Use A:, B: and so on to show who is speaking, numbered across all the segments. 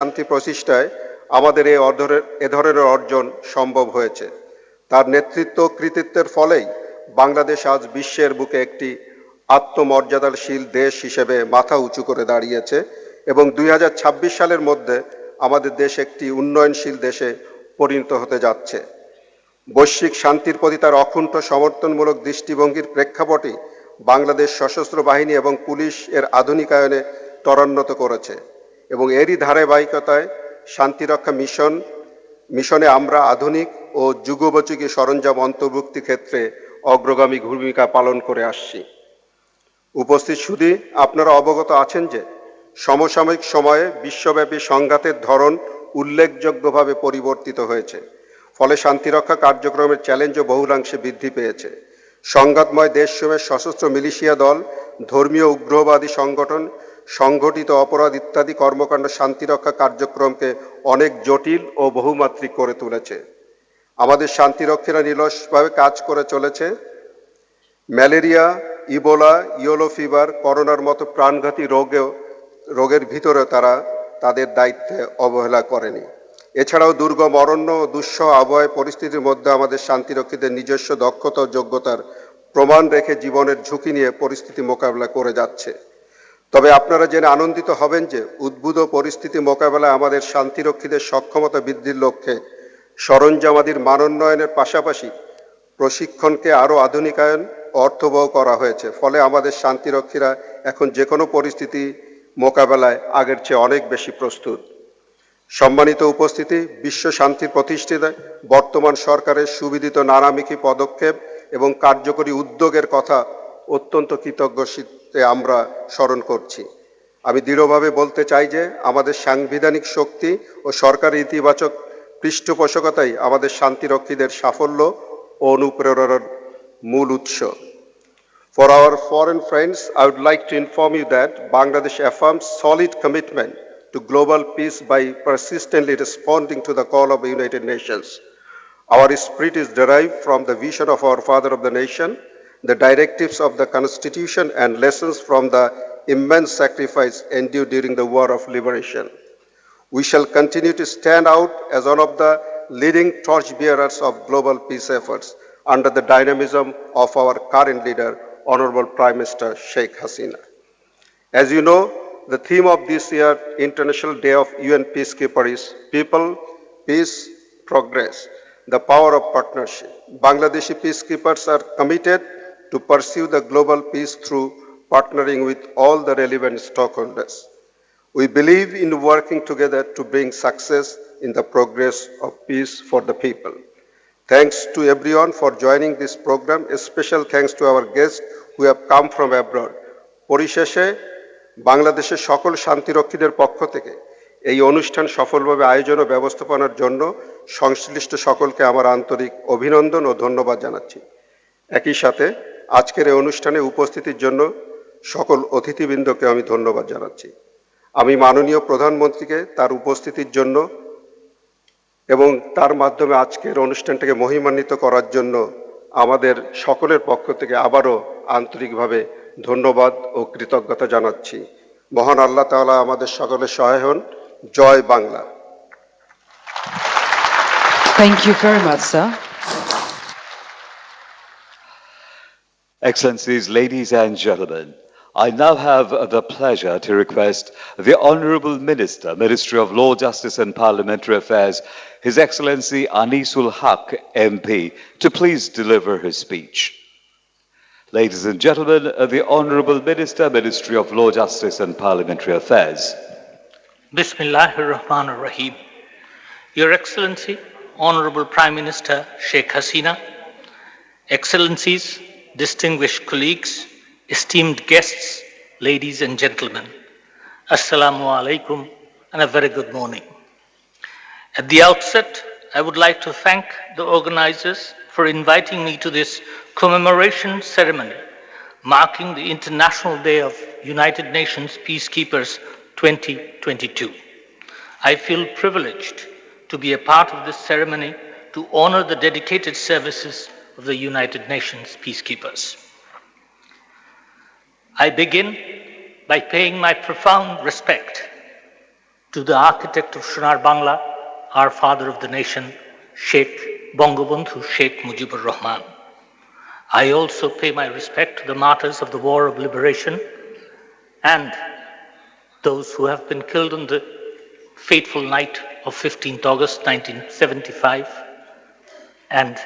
A: শান্তি প্রচেষ্টায় আমাদের এ ধরনের অর্জন সম্ভব হয়েছে। তার নেতৃত্ব কৃতিত্বের ফলেই বাংলাদেশ আজ বিশ্বের বুকে একটি আত্মমর্যাদাশীল দেশ হিসেবে মাথা উঁচু করে দাঁড়িয়েছে এবং 2026 সালের মধ্যে আমাদের দেশ একটি উন্নয়নশীল দেশে পরিণত হতে যাচ্ছে। বৈশ্বিক শান্তির প্রতি তার অকুণ্ঠ সমর্থনমূলক দৃষ্টিভঙ্গির প্রেক্ষাপটে বাংলাদেশ সশস্ত্র বাহিনী এবং পুলিশ এর আধুনিকায়নে ত্বরান্বিত করেছে এবং এরই ধারাবাহিকতায় শান্তিরক্ষা মিশনে আমরা আধুনিক ও যুগোপযোগী সরঞ্জাম অন্তর্ভুক্তি ক্ষেত্রে অগ্রগামী ভূমিকা পালন করে আসছি। উপস্থিত সুধী, আপনারা অবগত আছেন যে সমসাময়িক সময়ে বিশ্বব্যাপী সংঘাতের ধরন উল্লেখযোগ্যভাবে পরিবর্তিত হয়েছে, ফলে শান্তিরক্ষা কার্যক্রমের চ্যালেঞ্জও বহুলাংশে বৃদ্ধি পেয়েছে। সংঘাতময় দেশসমূহের সশস্ত্র মিলিশিয়া দল, ধর্মীয় উগ্রবাদী সংগঠন, সংগঠিত অপরাধ ইত্যাদি কর্মকাণ্ড শান্তিরক্ষা কার্যক্রমকে অনেক জটিল ও বহুমাত্রিক করে তুলেছে। আমাদের শান্তিরক্ষীরা নিরলসভাবে কাজ করে চলেছে। ম্যালেরিয়া, ইবোলা, ইয়েলো ফিভার, করোনার মতো প্রাণঘাতী রোগের ভিতরে তারা তাদের দায়িত্বে অবহেলা করেনি। এছাড়াও দুর্গম অরণ্য ও দুঃসহ আবহাওয়া পরিস্থিতির মধ্যে আমাদের শান্তিরক্ষীদের নিজস্ব দক্ষতা ও যোগ্যতার প্রমাণ রেখে জীবনের ঝুঁকি নিয়ে পরিস্থিতি মোকাবেলা করে যাচ্ছে। তবে আপনারা জেনে আনন্দিত হবেন যে উদ্ভূত পরিস্থিতি মোকাবেলায় আমাদের শান্তিরক্ষীদের সক্ষমতা বৃদ্ধির লক্ষ্যে সরঞ্জামাদির মানোন্নয়নের পাশাপাশি প্রশিক্ষণকে আরও আধুনিকায়ন অর্থবহ করা হয়েছে, ফলে আমাদের শান্তিরক্ষীরা এখন যে কোনো পরিস্থিতি মোকাবেলায় আগের চেয়ে অনেক বেশি প্রস্তুত। সম্মানিত উপস্থিতি, বিশ্ব শান্তি প্রতিষ্ঠায় বর্তমান সরকারের সুবিদিত নানামুখী পদক্ষেপ এবং কার্যকরী উদ্যোগের কথা অত্যন্ত কৃতজ্ঞতার আমরা স্মরণ করছি। আমি দৃঢ়ভাবে বলতে চাই যে আমাদের সাংবিধানিক শক্তি ও সরকারের ইতিবাচক পৃষ্ঠপোষকতাই আমাদের শান্তিরক্ষীদের সাফল্য ও অনুপ্রেরণার মূল উৎস। For our foreign friends, I would like to inform you that Bangladesh affirms solid commitment to global peace by persistently responding to the call of the United Nations. Our spirit is derived from the vision of our Father of the Nation, the directives of the Constitution, and lessons from the immense sacrifice endured during the War of Liberation. We shall continue to stand out as one of the leading torchbearers of global peace efforts under the dynamism of our current leader, Honorable Prime Minister Sheikh Hasina. As you know, the theme of this year's International Day of UN Peacekeeper is People, Peace, Progress, the power of partnership. Bangladeshi peacekeepers are committed to pursue the global peace through partnering with all the relevant stakeholders. We believe in working together to bring success in the progress of peace for the people. Thanks to everyone for joining this program. A special thanks to our guests who have come from abroad. পরিশেষে বাংলাদেশের সকল শান্তিরক্ষীদের পক্ষ থেকে এই অনুষ্ঠান সফলভাবে আয়োজন ও ব্যবস্থাপনার জন্য সংশ্লিষ্ট সকলকে আমার আন্তরিক অভিনন্দন ও ধন্যবাদ জানাচ্ছি। একই সাথে আজকের এই অনুষ্ঠানে উপস্থিতির জন্য সকল অতিথিবৃন্দকে আমি ধন্যবাদ জানাচ্ছি। আমি মাননীয় প্রধানমন্ত্রীকে তার উপস্থিতির জন্য এবং তার মাধ্যমে আজকের অনুষ্ঠানটাকে মহিমান্বিত করার জন্য আমাদের সকলের পক্ষ থেকে আবারও আন্তরিকভাবে ধন্যবাদ ও কৃতজ্ঞতা জানাচ্ছি। মহান আল্লাহ তাআলা আমাদের সকলের সহায় হন। জয় Bangla.
B: Thank you very much, sir.
C: Excellencies, ladies and gentlemen, I now have the pleasure to request the Honourable Minister, Ministry of Law, Justice and Parliamentary Affairs, His Excellency Anisul Haq, MP, to please deliver his speech. Ladies and gentlemen, the Honourable Minister, Ministry of Law, Justice and Parliamentary Affairs.
D: Bismillahir-Rahmanir-Rahim. Your Excellency, Honourable Prime Minister Sheikh Hasina, Excellencies, distinguished colleagues, esteemed guests, ladies and gentlemen, Assalamu alaikum and a very good morning. At the outset, I would like to thank the organizers for inviting me to this commemoration ceremony marking the International Day of United Nations Peacekeepers 2022. I feel privileged to be a part of this ceremony to honor the dedicated services of the United Nations peacekeepers. I begin by paying my profound respect to the architect of Sonar Bangla, our father of the nation, Sheikh Bangabandhu Sheikh Mujibur Rahman. I also pay my respect to the martyrs of the War of Liberation and those who have been killed on the fateful night of 15th August 1975 and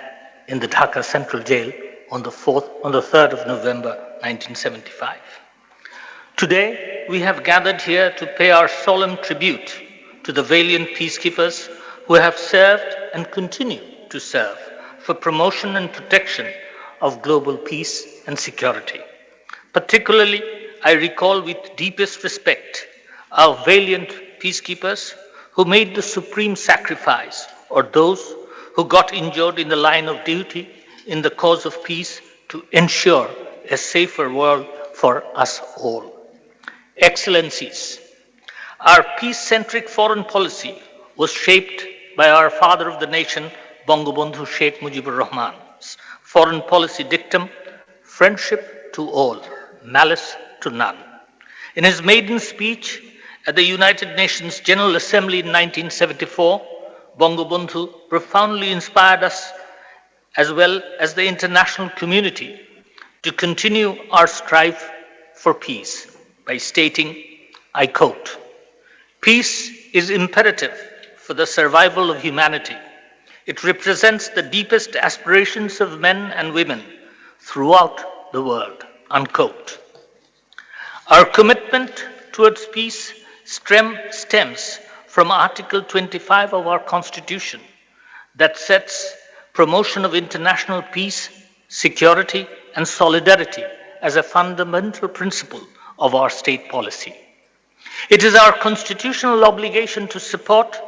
D: in the Dhaka Central Jail on the 3rd of November 1975. Today, we have gathered here to pay our solemn tribute to the valiant peacekeepers who have served and continue to serve for promotion and protection of global peace and security. Particularly, I recall with deepest respect our valiant peacekeepers who made the supreme sacrifice, or those who got injured in the line of duty in the cause of peace to ensure a safer world for us all. Excellencies, our peace-centric foreign policy was shaped by our father of the nation, Bangabandhu Sheikh Mujibur Rahman's foreign policy dictum, friendship to all, malice to none. In his maiden speech at the United Nations General Assembly in 1974, Bangabandhu profoundly inspired us as well as the international community to continue our strive for peace by stating, I quote, "Peace is imperative for the survival of humanity. It represents the deepest aspirations of men and women throughout the world," unquote. Our commitment towards peace stems from Article 25 of our Constitution that sets promotion of international peace, security, and solidarity as a fundamental principle of our state policy. It is our constitutional obligation to support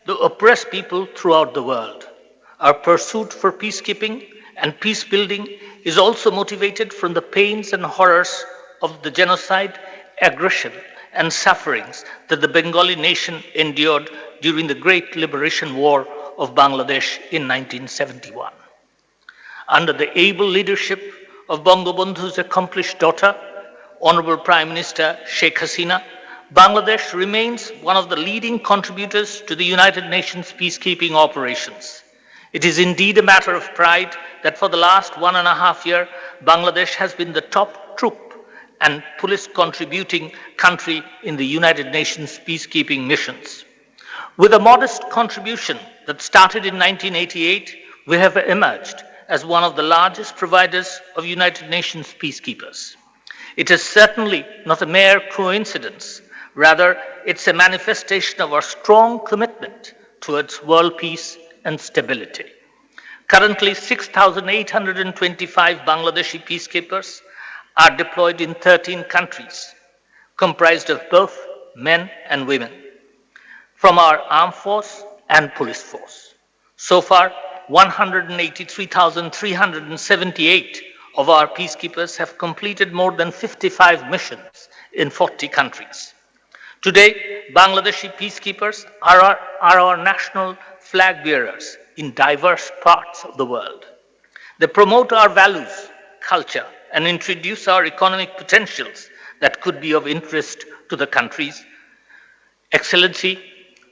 D: the oppressed people throughout the world. Our pursuit for peacekeeping and peace building is also motivated from the pains and horrors of the genocide, aggression, and sufferings that the Bengali nation endured during the Great Liberation War of Bangladesh in 1971. Under the able leadership of Bangabandhu's accomplished daughter, Honorable Prime Minister Sheikh Hasina, Bangladesh remains one of the leading contributors to the United Nations peacekeeping operations. It is indeed a matter of pride that for the last 1.5 years, Bangladesh has been the top troop and police contributing country in the United Nations peacekeeping missions. With a modest contribution that started in 1988, we have emerged as one of the largest providers of United Nations peacekeepers. It is certainly not a mere coincidence. Rather, it's a manifestation of our strong commitment towards world peace and stability. Currently, 6,825 Bangladeshi peacekeepers are deployed in 13 countries, comprised of both men and women, from our armed force and police force. So far, 183,378 of our peacekeepers have completed more than 55 missions in 40 countries. Today, Bangladeshi peacekeepers are our national flag bearers in diverse parts of the world. They promote our values, culture, and introduce our economic potentials that could be of interest to the countries. Excellency,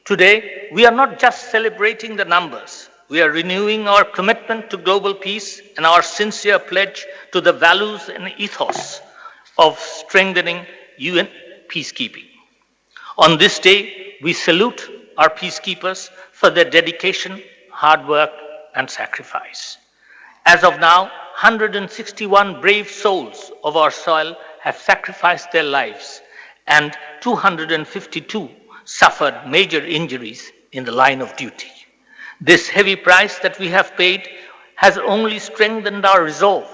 D: today we are not just celebrating the numbers. We are renewing our commitment to global peace and our sincere pledge to the values and ethos of strengthening UN peacekeeping. On this day, we salute our peacekeepers for their dedication, hard work, and sacrifice. As of now, 161 brave souls of our soil have sacrificed their lives, and 252 suffered major injuries in the line of duty. This heavy price that we have paid has only strengthened our resolve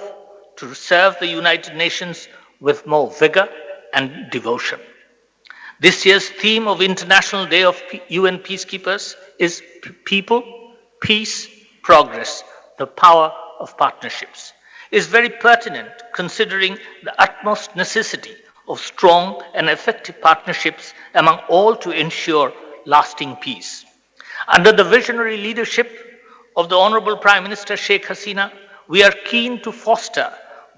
D: to serve the United Nations with more vigor and devotion. This year's theme of International Day of UN Peacekeepers is People, Peace, Progress, the Power of Partnerships. Is very pertinent considering the utmost necessity of strong and effective partnerships among all to ensure lasting peace. Under the visionary leadership of the Honorable Prime Minister Sheikh Hasina, we are keen to foster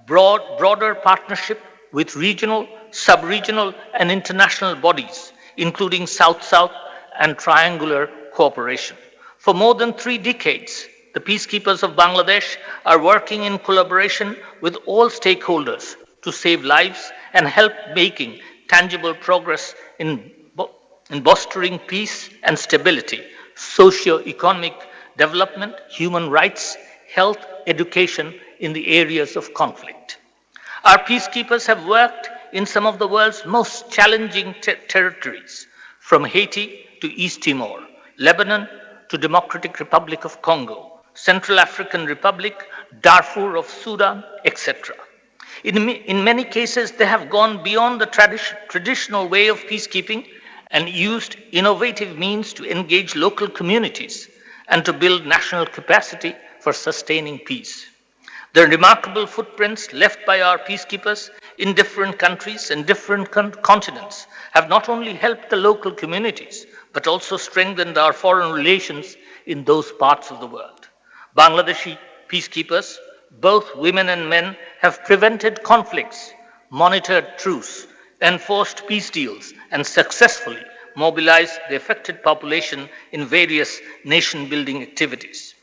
D: broader partnership with regional, sub-regional and international bodies including South-South and triangular cooperation. For more than 3 decades, the peacekeepers of Bangladesh are working in collaboration with all stakeholders to save lives and help making tangible progress in bolstering peace and stability, socio-economic development, human rights, health, education in the areas of conflict. Our peacekeepers have worked in some of the world's most challenging territories, from Haiti to East Timor, Lebanon to Democratic Republic of Congo, Central African Republic, Darfur of Sudan, etc. In many cases, they have gone beyond the traditional way of peacekeeping and used innovative means to engage local communities and to build national capacity for sustaining peace. The remarkable footprints left by our peacekeepers in different countries and different continents have not only helped the local communities, but also strengthened our foreign relations in those parts of the world. Bangladeshi peacekeepers, both women and men, have prevented conflicts, monitored truce, enforced peace deals, and successfully mobilized the affected population in various nation-building activities.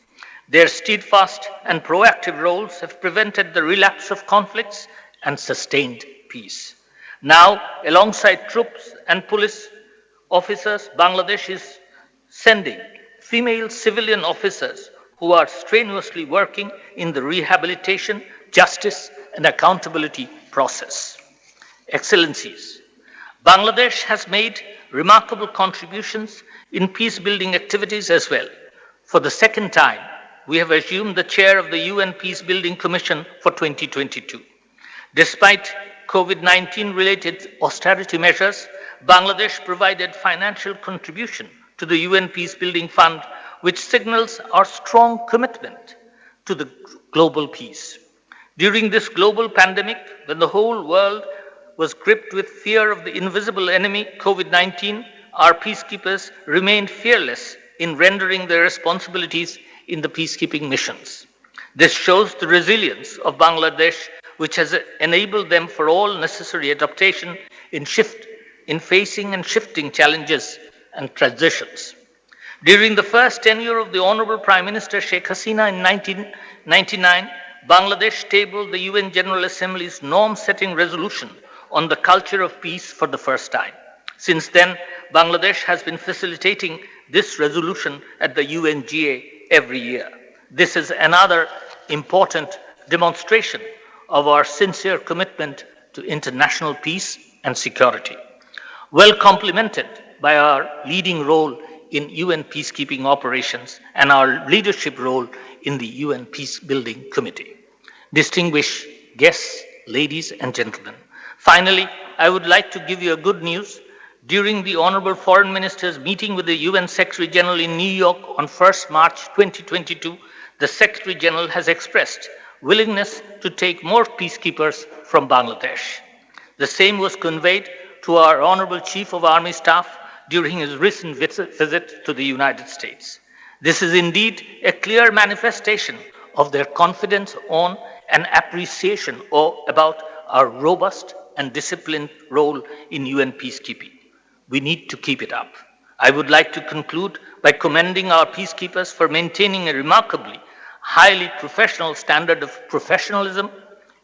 D: Their steadfast and proactive roles have prevented the relapse of conflicts and sustained peace. Now, alongside troops and police officers, Bangladesh is sending female civilian officers who are strenuously working in the rehabilitation, justice, and accountability process. Excellencies, Bangladesh has made remarkable contributions in peace-building activities as well. For the second time, we have assumed the chair of the UN Peacebuilding Commission for 2022. Despite COVID-19 related austerity measures, Bangladesh provided financial contribution to the UN Peacebuilding Fund, which signals our strong commitment to the global peace. During this global pandemic, when the whole world was gripped with fear of the invisible enemy, COVID-19, our peacekeepers remained fearless in rendering their responsibilities in the peacekeeping missions. This shows the resilience of Bangladesh, which has enabled them for all necessary adaptation in facing and shifting challenges and transitions. During the first tenure of the Honorable Prime Minister Sheikh Hasina in 1999, Bangladesh tabled the UN General Assembly's norm-setting resolution on the culture of peace for the first time. Since then, Bangladesh has been facilitating this resolution at the UNGA every year. This is another important demonstration of our sincere commitment to international peace and security, well complemented by our leading role in UN peacekeeping operations and our leadership role in the UN Peacebuilding Committee. Distinguished guests, ladies and gentlemen, finally, I would like to give you a good news. During the Honorable Foreign Minister's meeting with the UN Secretary General in New York on 1st March 2022, the Secretary General has expressed willingness to take more peacekeepers from Bangladesh. The same was conveyed to our Honorable Chief of Army Staff during his recent visit to the United States. This is indeed a clear manifestation of their confidence on and appreciation about our robust and disciplined role in UN peacekeeping. We need to keep it up. I would like to conclude by commending our peacekeepers for maintaining a remarkably highly professional standard of professionalism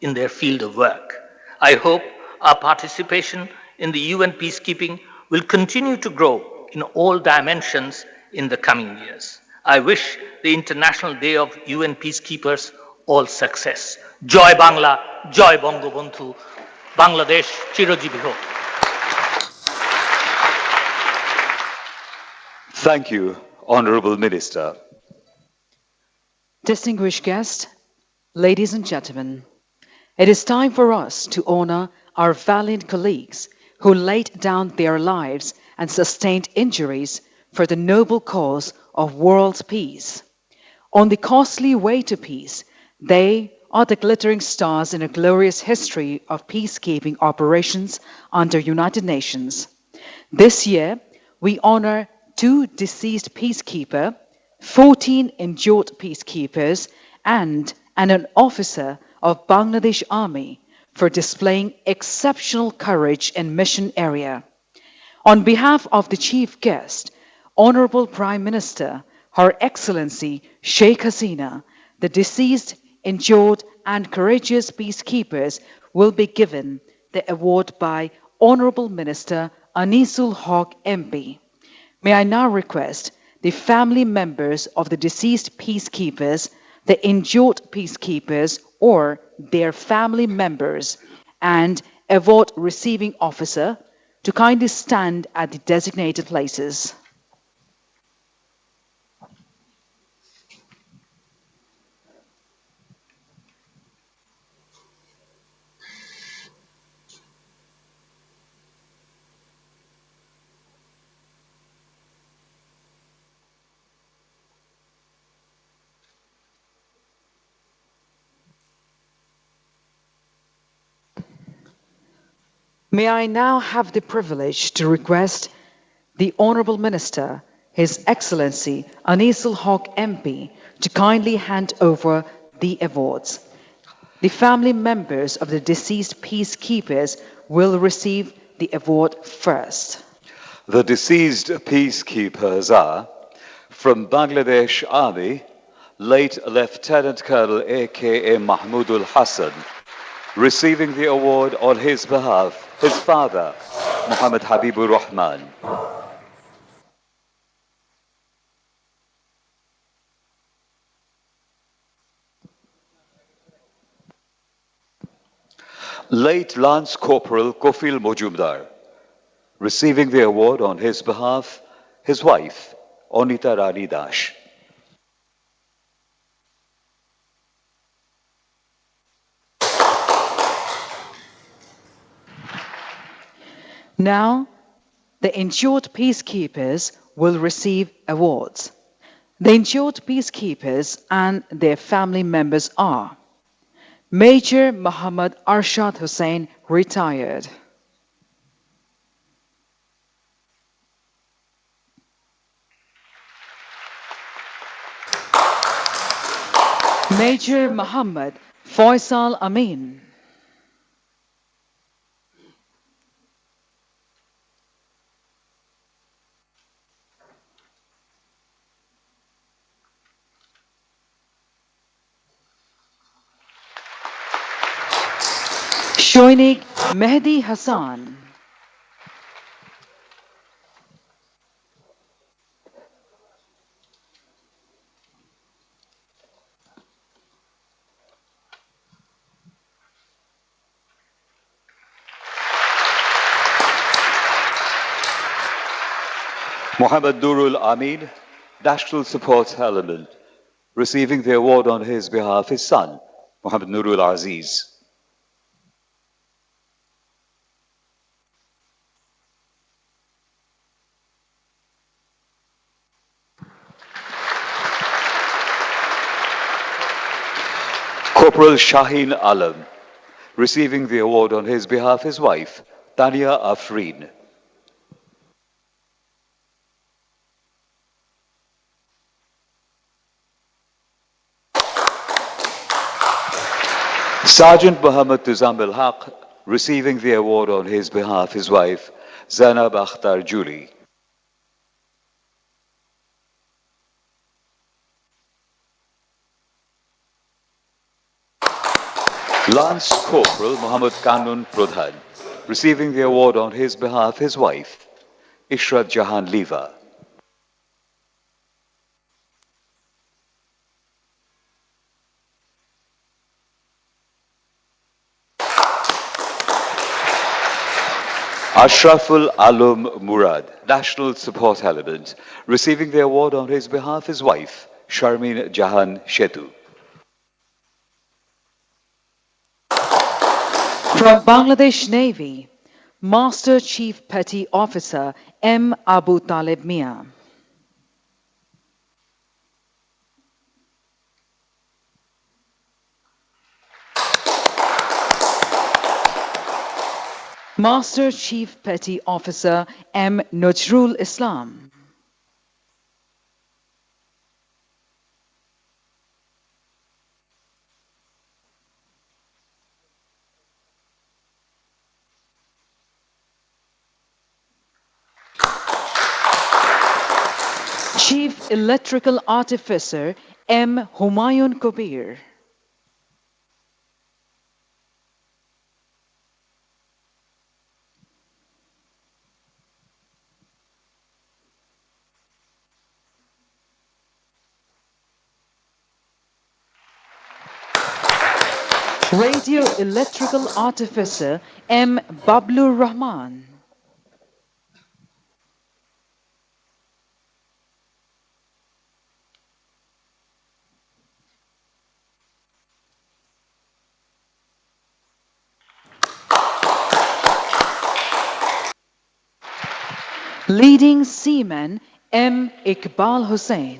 D: in their field of work. I hope our participation in the UN peacekeeping will continue to grow in all dimensions in the coming years. I wish the International Day of UN Peacekeepers all success. Joy Bangla, Joy Bangabandhu, Bangladesh Chirojibi Ho.
C: Thank you, Honourable Minister.
B: Distinguished guests, ladies and gentlemen, it is time for us to honor our valiant colleagues who laid down their lives and sustained injuries for the noble cause of world peace. On the costly way to peace, they are the glittering stars in a glorious history of peacekeeping operations under United Nations. This year, we honor 2 deceased peacekeepers, 14 injured peacekeepers, and an officer of Bangladesh Army for displaying exceptional courage in mission area. On behalf of the chief guest, Honorable Prime Minister, Her Excellency Sheikh Hasina, the deceased, injured and courageous peacekeepers will be given the award by Honorable Minister Anisul Haq MP. May I now request the family members of the deceased peacekeepers, the injured peacekeepers or their family members, and award receiving officer to kindly stand at the designated places. May I now have the privilege to request the Honourable Minister, His Excellency Anisul Haq MP, to kindly hand over the awards. The family members of the deceased peacekeepers will receive the award first.
C: The deceased peacekeepers are from Bangladesh Army, late Lieutenant Colonel A.K.A. Mahmudul Hassan, receiving the award on his behalf, his father, Muhammad Habibur Rahman. Late Lance Corporal Kofil Mojumdar, receiving the award on his behalf, his wife, Onita Rani Dash.
B: Now, the injured peacekeepers will receive awards. The injured peacekeepers and their family members are Major Muhammad Arshad Hussain, retired. Major Muhammad Faisal Amin. Shoinik Mehdi Hassan.
C: Muhammad Nurul Amin, National Support Element, receiving the award on his behalf, his son, Muhammad Nurul Aziz. Corporal Shaheen Alam, receiving the award on his behalf, his wife, Tania Afreen. Sergeant Muhammad Tuzamil Haq, receiving the award on his behalf, his wife, Zainab Akhtar Juli. Lance Corporal Muhammad Kanun Pradhan, receiving the award on his behalf, his wife, Ishrat Jahan Liva. Ashraful Alum Murad, National Support Element, receiving the award on his behalf, his wife, Sharmin Jahan Shetu.
B: From Bangladesh Navy, Master Chief Petty Officer M. Abu Talib Mia. Master Chief Petty Officer M. Najrul Islam. Chief Electrical Artificer M. Humayun Kabir. Radio Electrical Artificer M. Bablur Rahman. Leading Seaman M. Iqbal Hussain.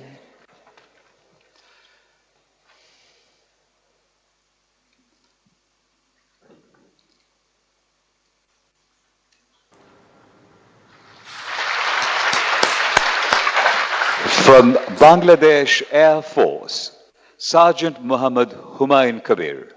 C: From Bangladesh Air Force, Sergeant Muhammad Humayun Kabir.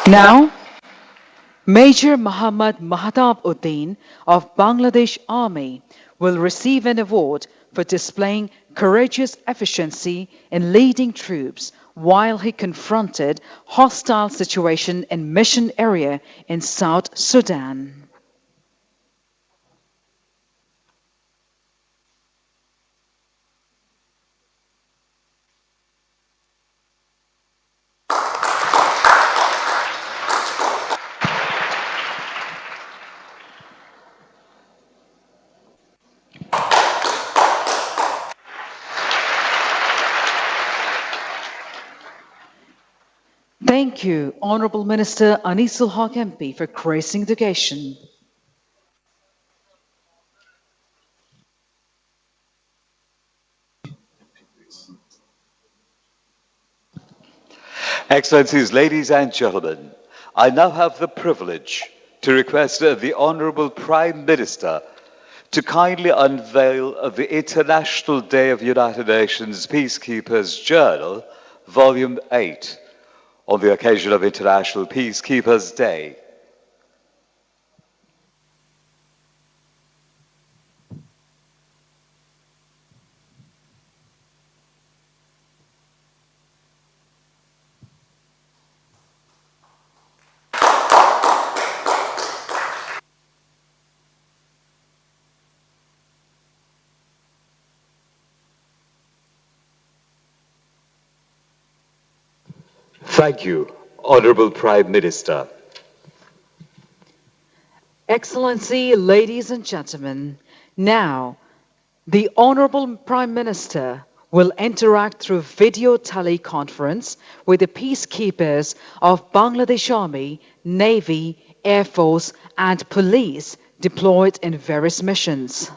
B: Now, Major Muhammad Mahtab Uddin of Bangladesh Army will receive an award for displaying courageous efficiency in leading troops while he confronted hostile situation in mission area in South Sudan. Thank you, Honourable Minister Anisul Haq MP, for gracing the occasion.
C: Excellencies, ladies and gentlemen, I now have the privilege to request the Honourable Prime Minister to kindly unveil the International Day of United Nations Peacekeepers Journal, Volume 8, on the occasion of International Peacekeepers Day. Thank you, Honourable Prime Minister.
B: Excellency, ladies and gentlemen, now the Honourable Prime Minister will interact through video teleconference with the peacekeepers of Bangladesh Army, Navy, Air Force and Police deployed in various missions.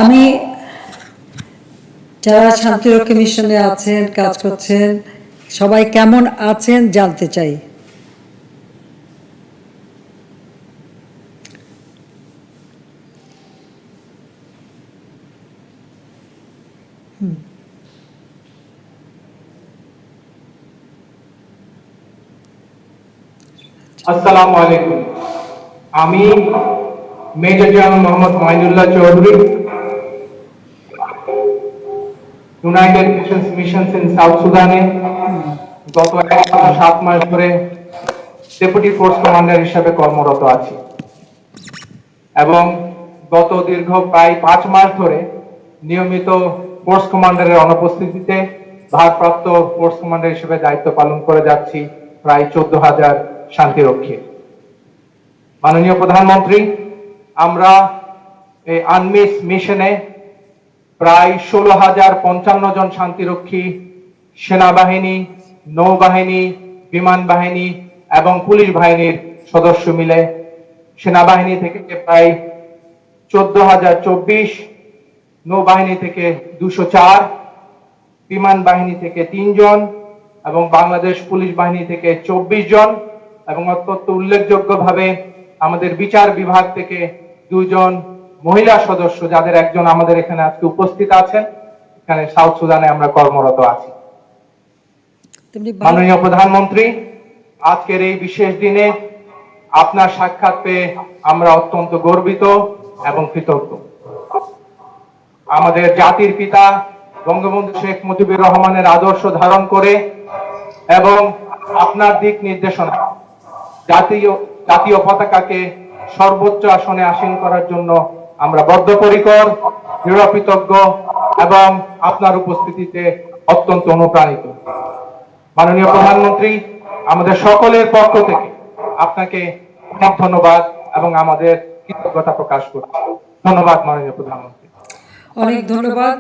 E: আমি যারা শান্তিরক্ষী মিশনে আছেন কাজ করছেন সবাই কেমন আছেন জানতে চাই।
F: আসসালামু আলাইকুম। আমি major general Mohammad Mainullah Chowdhury, United Nations missions in south সুদানে গত 7 মাস ধরে ডেপুটি ফোর্স কমান্ডার হিসেবে কর্মরত আছি এবং গত দীর্ঘ প্রায় 5 মাস ধরে নিয়মিত ফোর্স কমান্ডারের অনুপস্থিতিতে ভারপ্রাপ্ত ফোর্স কমান্ডার হিসেবে দায়িত্ব পালন করে যাচ্ছি প্রায় 14,000 শান্তিরক্ষী। মাননীয় প্রধানমন্ত্রী, আমরা এই আনমিস মিশনে প্রায় 16,055 জন শান্তিরক্ষী, সেনাবাহিনী, নৌবাহিনী, বিমান বাহিনী এবং পুলিশ বাহিনীর সদস্য মিলে, সেনাবাহিনী থেকে প্রায় 14,024, নৌবাহিনী থেকে 204, বিমান বাহিনী থেকে 3 জন এবং বাংলাদেশ পুলিশ বাহিনী থেকে 24 জন, এবং অত্যন্ত উল্লেখযোগ্যভাবে আমাদের বিচার বিভাগ থেকে 2 জন মহিলা সদস্য, যাদের একজন আমাদের এখানে আজকে উপস্থিত আছেন। এখানে সাউথ সুদানে আমরা কর্মরত আছি। মাননীয় প্রধানমন্ত্রী, আজকের এই বিশেষ দিনে আপনার সাক্ষাৎ পেয়ে আমরা অত্যন্ত গর্বিত এবং কৃতজ্ঞ। আমাদের জাতির পিতা বঙ্গবন্ধু শেখ মুজিবুর রহমানের আদর্শ ধারণ করে এবং আপনার দিক নির্দেশনা জাতীয় পতাকাকে সর্বোচ্চ আসনে আসীন করার জন্য আমরা বদ্ধপরিকর, দৃঢ়কৃতজ্ঞ এবং আপনার উপস্থিতিতে অত্যন্ত অনুপ্রাণিত। মাননীয় প্রধানমন্ত্রী, আমাদের সকলের পক্ষ থেকে আপনাকে অনেক ধন্যবাদ এবং আমাদের কৃতজ্ঞতা প্রকাশ করছি। ধন্যবাদ মাননীয় প্রধানমন্ত্রী।
E: অনেক ধন্যবাদ।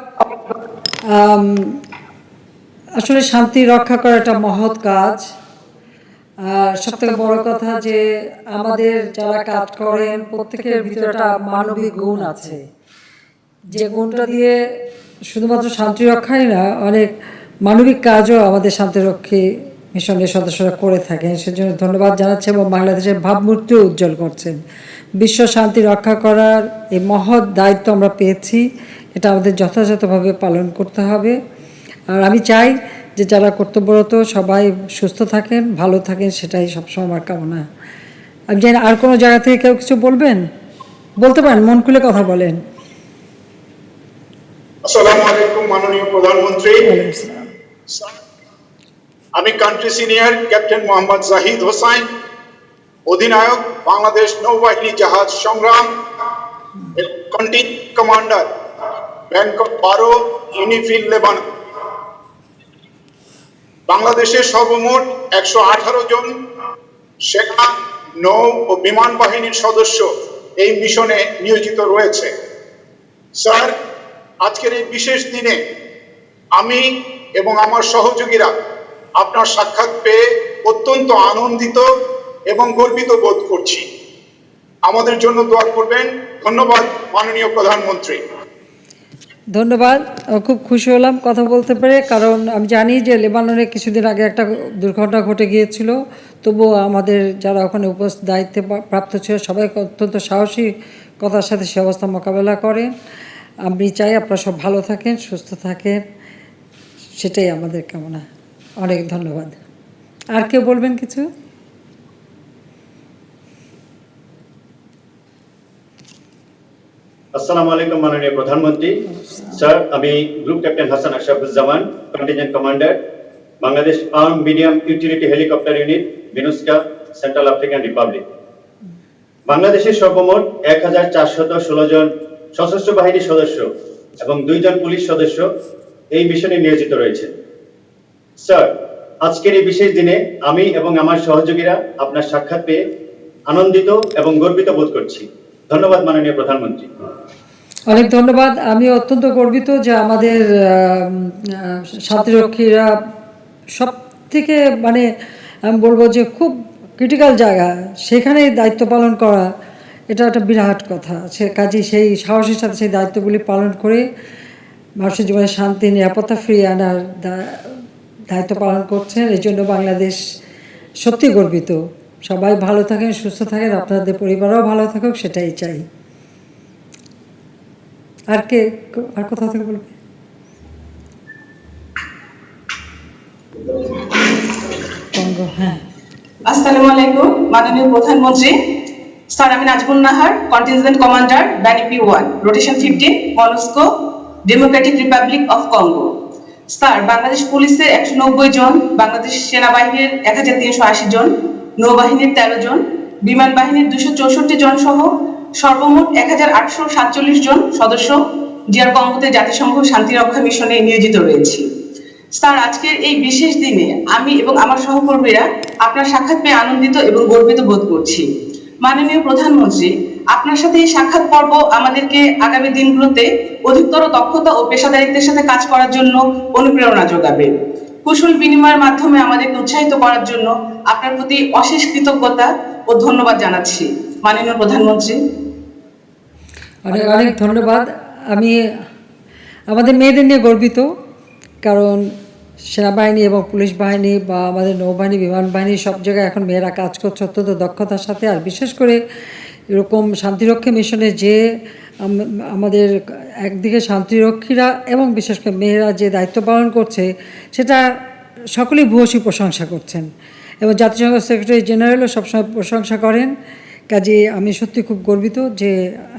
E: আসলে শান্তি রক্ষা করা একটা মহৎ কাজ। আর সবথেকে বড় কথা যে আমাদের যারা কাজ করেন প্রত্যেকের ভিতরে একটা মানবিক গুণ আছে, যে গুণটা দিয়ে শুধুমাত্র শান্তি রক্ষাই না, অনেক মানবিক কাজও আমাদের শান্তিরক্ষী মিশনের সদস্যরা করে থাকেন। সেজন্য ধন্যবাদ জানাচ্ছি এবং বাংলাদেশের ভাবমূর্তিও উজ্জ্বল করছেন। বিশ্ব শান্তি রক্ষা করার এই মহৎ দায়িত্ব আমরা পেয়েছি, এটা আমাদের যথাযথভাবে পালন করতে হবে। আর আমি চাই যে যারা কর্তব্যরত সবাই সুস্থ থাকেন, ভালো থাকেন, সেটাই সবসময় আমার কামনা। আমি জানি আর কোনো জায়গা থেকে কেউ কিছু বলবেন, বলতে পারেন, মন খুলে কথা বলেন।
G: আসসালামু আলাইকুম মাননীয় প্রধানমন্ত্রী। আমি country senior captain Mohammad Zahid Hossain, অধিনায়ক বাংলাদেশ নৌবাহিনী জাহাজ সংগ্রাম, contingent commander Bangkok 12 UNIFIL Lebanon. বাংলাদেশের সর্বমোট 118 জন সেনা, নৌ ও বিমান বাহিনীর সদস্য এই মিশনে নিয়োজিত রয়েছে। স্যার, আজকের এই বিশেষ দিনে আমি এবং আমার সহযোগীরা আপনার সাক্ষাৎ পেয়ে অত্যন্ত আনন্দিত এবং গর্বিত বোধ করছি। আমাদের জন্য দোয়া করবেন। ধন্যবাদ মাননীয় প্রধানমন্ত্রী।
E: ধন্যবাদ। খুব খুশি হলাম কথা বলতে পেরে, কারণ আমি জানি যে লেবাননে কিছুদিন আগে একটা দুর্ঘটনা ঘটে গিয়েছিল, তবুও আমাদের যারা ওখানে দায়িত্বে প্রাপ্ত ছিল সবাই অত্যন্ত সাহসিকতার সাথে সে অবস্থা মোকাবেলা করেন। আমি চাই আপনারা সব ভালো থাকেন, সুস্থ থাকেন, সেটাই আমাদের কামনা। অনেক ধন্যবাদ। আর কেউ বলবেন কিছু?
H: আসসালামু আলাইকুম মাননীয় প্রধানমন্ত্রী। স্যার, আমি group captain Hasan Ashrafuzzaman, contingent commander, Bangladesh arm medium utility helicopter unit, MINUSCA, Central African Republic. বাংলাদেশের সর্বমোট 1416 জন সশস্ত্র বাহিনীর সদস্য এবং 2 জন পুলিশ সদস্য এই মিশনে নিয়োজিত রয়েছে। স্যার, আজকের এই বিশেষ দিনে আমি এবং আমার সহযোগীরা আপনার সাক্ষাৎ পেয়ে আনন্দিত এবং গর্বিত বোধ করছি। ধন্যবাদ মাননীয় প্রধানমন্ত্রী।
E: অনেক ধন্যবাদ। আমি অত্যন্ত গর্বিত যে আমাদের শান্তিরক্ষীরা সব থেকে আমি বলবো যে খুব ক্রিটিক্যাল জায়গা, সেখানে দায়িত্ব পালন করা, এটা একটা বিরাট কথা। সে কাজে সেই সাহসের সাথে সেই দায়িত্বগুলি পালন করে মানুষের জীবনে শান্তি, নিরাপত্তা ফিরিয়ে আনার দায়িত্ব পালন করছেন। এই জন্য বাংলাদেশ সত্যি গর্বিত। সবাই ভালো থাকেন, সুস্থ থাকেন, আপনাদের পরিবারও ভালো থাকুক, সেটাই চাই। আর কোথাও থেকে বলবে? হ্যাঁ।
I: আসসালামু আলাইকুম মাননীয় প্রধানমন্ত্রী। স্যার, আমি নাজমুন নাহার, কন্টিনজেন্ট কমান্ডার ব্যানিপি 1, rotation 15, MONUSCO, Democratic Republic of Congo. Sir, Bangladesh পুলিশের 190 জন, বাংলাদেশ সেনাবাহিনীর 1380 জন, নৌবাহিনীর 13 জন, বিমান বাহিনীর 264 জন সহ সর্বমোট 1847 জন সদস্য ডিআর কঙ্গোতে জাতিসংঘ শান্তিরক্ষা মিশনে নিয়োজিত রয়েছে। স্যার, আজকের এই বিশেষ দিনে আমি এবং আমার সহকর্মীরা আপনার সাক্ষাৎ পেয়ে আনন্দিত এবং গর্বিত বোধ করছি। মাননীয় প্রধানমন্ত্রী, আপনার সাথে এই সাক্ষাৎ পর্ব আমাদেরকে আগামী দিনগুলোতে অধিকতর দক্ষতা ও পেশাদারিত্বের সাথে কাজ করার জন্য অনুপ্রেরণা যোগাবে। কুশল বিনিময়ের মাধ্যমে আমাদেরকে উৎসাহিত করার জন্য আপনার প্রতি অশেষ কৃতজ্ঞতা ও ধন্যবাদ জানাচ্ছি মাননীয় প্রধানমন্ত্রী।
E: অনেক অনেক ধন্যবাদ। আমি আমাদের মেয়েদের নিয়ে গর্বিত, কারণ সেনাবাহিনী এবং পুলিশ বাহিনী বা আমাদের নৌবাহিনী, বিমান বাহিনী সব জায়গায় এখন মেয়েরা কাজ করছে অত্যন্ত দক্ষতার সাথে। আর বিশেষ করে এরকম শান্তিরক্ষা মিশনে যে আমাদের একদিকে শান্তিরক্ষীরা এবং বিশেষ করে মেয়েরা যে দায়িত্ব পালন করছে, সেটা সকলেই ভূয়সী প্রশংসা করছেন এবং জাতিসংঘ সেক্রেটারি জেনারেলও সবসময় প্রশংসা করেন। কাজে আমি সত্যি খুব গর্বিত যে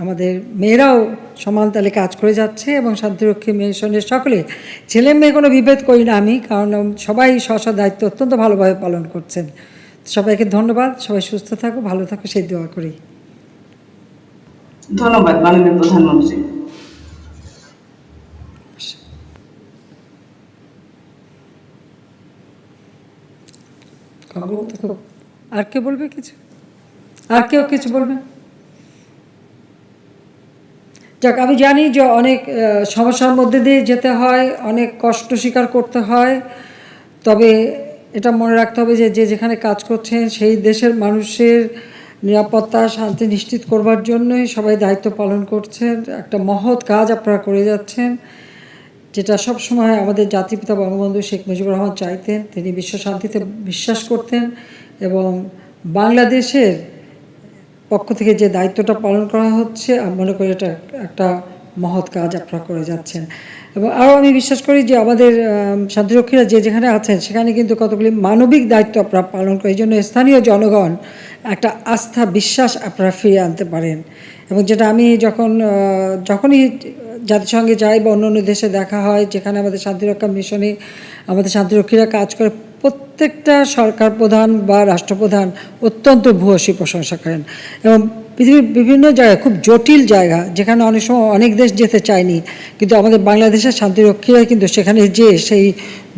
E: আমাদের মেয়েরাও সমান তালে কাজ করে যাচ্ছে এবং শান্তিরক্ষী মিশনের সকলে, ছেলে মেয়ে কোনো বিভেদ করি না আমি, কারণ সবাই স্ব দায়িত্ব অত্যন্ত ভালোভাবে পালন করছেন। সবাইকে ধন্যবাদ, সবাই সুস্থ থাকো, ভালো থাকো, সেই দোয়া করি।
I: ধন্যবাদ মাননীয় প্রধানমন্ত্রী।
E: আর কে বলবে কিছু? আর কেউ কিছু বলবে? যাক, আমি জানি যে অনেক সমস্যার মধ্যে দিয়ে যেতে হয়, অনেক কষ্ট স্বীকার করতে হয়, তবে এটা মনে রাখতে হবে যে যে যেখানে কাজ করছেন সেই দেশের মানুষের নিরাপত্তা শান্তি নিশ্চিত করবার জন্যই সবাই দায়িত্ব পালন করছেন। একটা মহৎ কাজ আপনারা করে যাচ্ছেন, যেটা সবসময় আমাদের জাতিপিতা বঙ্গবন্ধু শেখ মুজিবুর রহমান চাইতেন। তিনি বিশ্ব শান্তিতে বিশ্বাস করতেন এবং বাংলাদেশের পক্ষ থেকে যে দায়িত্বটা পালন করা হচ্ছে, আমি মনে করি এটা একটা মহৎ কাজ আপনারা করে যাচ্ছেন। এবং আরও আমি বিশ্বাস করি যে আমাদের শান্তিরক্ষীরা যে যেখানে আছেন সেখানে কিন্তু কতগুলি মানবিক দায়িত্ব আপনারা পালন করেন। এই জন্য স্থানীয় জনগণ একটা আস্থা বিশ্বাস আপনারা ফিরিয়ে আনতে পারেন। এবং যেটা আমি যখনই জাতিসংঘে যাই বা অন্য অন্য দেশে দেখা হয় যেখানে আমাদের শান্তিরক্ষা মিশনে আমাদের শান্তিরক্ষীরা কাজ করে, প্রত্যেকটা সরকার প্রধান বা রাষ্ট্রপ্রধান অত্যন্ত ভূয়সী প্রশংসা করেন। এবং পৃথিবীর বিভিন্ন জায়গায়, খুব জটিল জায়গা যেখানে অনেক সময় অনেক দেশ যেতে চায়নি, কিন্তু আমাদের বাংলাদেশের শান্তিরক্ষীরাই কিন্তু সেখানে যে সেই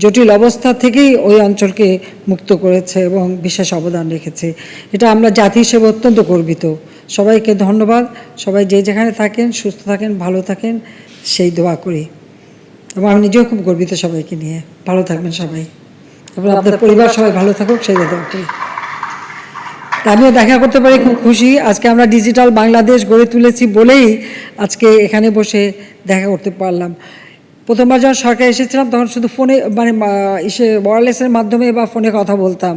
E: জটিল অবস্থা থেকেই ওই অঞ্চলকে মুক্ত করেছে এবং বিশেষ অবদান রেখেছে। এটা আমরা জাতি হিসেবে অত্যন্ত গর্বিত। সবাইকে ধন্যবাদ। সবাই যে যেখানে থাকেন সুস্থ থাকেন, ভালো থাকেন, সেই দোয়া করি। এবং আমি নিজেও খুব গর্বিত সবাইকে নিয়ে। ভালো থাকবেন সবাই এবং আপনাদের পরিবার সবাই ভালো থাকুক, সেই দোয়া করি। আমিও দেখা করতে পারি, খুব খুশি। আজকে আমরা ডিজিটাল বাংলাদেশ গড়ে তুলেছি বলেই আজকে এখানে বসে দেখা করতে পারলাম। প্রথমবার যখন সরকার এসেছিলাম তখন শুধু ফোনে ওয়্যারলেসের মাধ্যমে বা ফোনে কথা বলতাম,